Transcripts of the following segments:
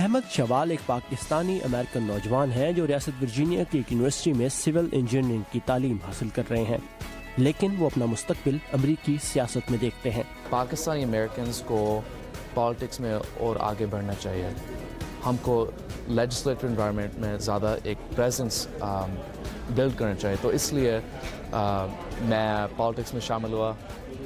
احمد شوال ایک پاکستانی امریکن نوجوان ہیں جو ریاست ورجینیا کی ایک یونیورسٹی میں سول انجینئرنگ کی تعلیم حاصل کر رہے ہیں، لیکن وہ اپنا مستقبل امریکی سیاست میں دیکھتے ہیں۔ پاکستانی امریکنز کو پالیٹکس میں اور آگے بڑھنا چاہیے۔ ہم کو لیجسلیٹو انوائرمنٹ میں زیادہ ایک پریزنس بلڈ کرنا چاہیے، تو اس لیے میں پالیٹکس میں شامل ہوا۔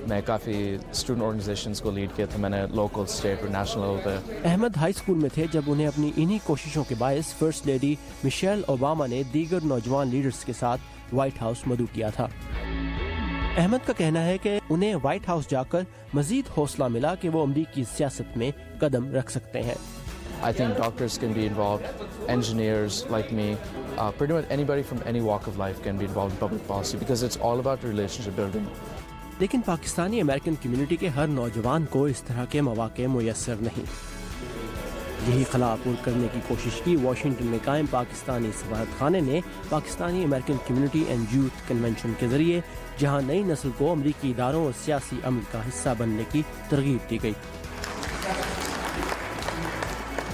میں کافی اسٹوڈنٹ آرگنائزیشنز کو لیڈ کیا تھا، میں نے لوکل، اسٹیٹ اور نیشنل لیول پہ۔ احمد ہائی اسکول میں تھے جب انہیں اپنی انہی کوششوں کے باعث فرسٹ لیڈی مشیل اوباما نے دیگر نوجوان لیڈرز کے ساتھ وائٹ ہاؤس مدعو کیا تھا۔ احمد کا کہنا ہے کہ انہیں وائٹ ہاؤس جا کر مزید حوصلہ ملا کہ وہ امریکی سیاست میں قدم رکھ سکتے ہیں۔ I think doctors can be involved, engineers like me, pretty much anybody from any walk of life can be involved in public policy because it's all about relationship building. لیکن پاکستانی امریکن کمیونٹی کے ہر نوجوان کو اس طرح کے مواقع میسر نہیں۔ یہی خلا پور کرنے کی کوشش کی واشنگٹن میں قائم پاکستانی سفارت خانے نے Pakistani American community and youth convention کے ذریعے، جہاں نئی نسل کو امریکی اداروں اور سیاسی عمل کا حصہ بننے کی ترغیب دی گئی۔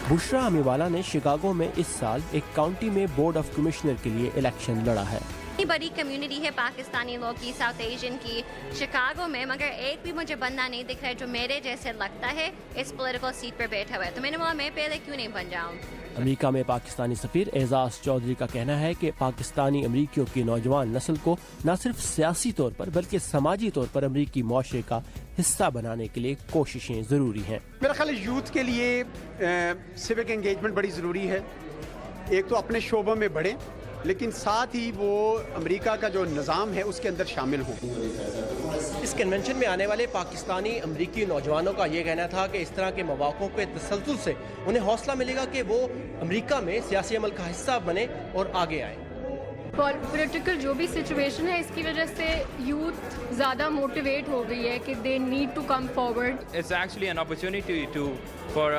بشرا امیوالا نے شکاگو میں اس سال ایک کاؤنٹی میں بورڈ آف کمشنر کے لیے الیکشن لڑا ہے۔ بڑی کمیونٹی ہے پاکستانی لوگ کی، ساؤتھ ایشین کی، شکاگو میں، مگر ایک بھی مجھے بندہ نہیں دکھ رہا ہے جو میرے جیسے لگتا ہے اس پولیٹیکل سیٹ پر بیٹھا ہوا ہے، تو میں نے بولا میں پہلے کیوں نہیں بن جاؤں۔ امریکہ میں پاکستانی سفیر اعزاز چودھری کا کہنا ہے کہ پاکستانی امریکیوں کی نوجوان نسل کو نہ صرف سیاسی طور پر بلکہ سماجی طور پر امریکی معاشرے کا حصہ بنانے کے لیے کوششیں ضروری ہیں۔ میرا خیال ہے یوتھ کے لیے سیوک انگیجمنٹ بڑی ضروری ہے۔ ایک تو اپنے شعبوں میں بڑھیں، لیکن ساتھ ہی وہ امریکہ کا جو نظام ہے اس کے اندر شامل ہوں۔ اس کنونشن میں آنے والے پاکستانی امریکی نوجوانوں کا یہ کہنا تھا کہ اس طرح کے مواقعوں کے تسلسل سے انہیں حوصلہ ملے گا کہ وہ امریکہ میں سیاسی عمل کا حصہ بنے اور آگے آئیں۔ پولیٹیکل جو بھی سچویشن ہے اس کی وجہ سے یوتھ زیادہ موٹیویٹ ہو گئی ہے کہ they need to come forward. It's actually an opportunity for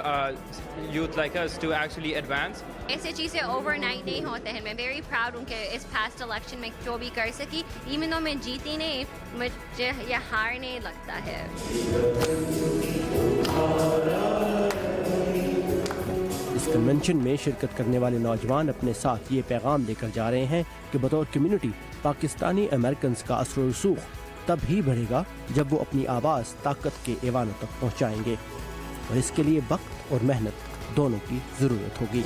youth like us to actually advance. ایسے چیزیں اوور نائٹ نہیں ہوتے ہیں۔ میں ویری پراؤڈ ہوں کہ اس پاسٹ الیکشن میں جو بھی کر سکی، ایون دو میں جیتی نہیں، مجھے یہ ہار نہیں لگتا ہے۔ اس کنونشن میں شرکت کرنے والے نوجوان اپنے ساتھ یہ پیغام لے کر جا رہے ہیں کہ بطور کمیونٹی پاکستانی امریکنز کا اثر و رسوخ تب ہی بڑھے گا جب وہ اپنی آواز طاقت کے ایوانوں تک پہنچائیں گے، اور اس کے لیے وقت اور محنت دونوں کی ضرورت ہوگی۔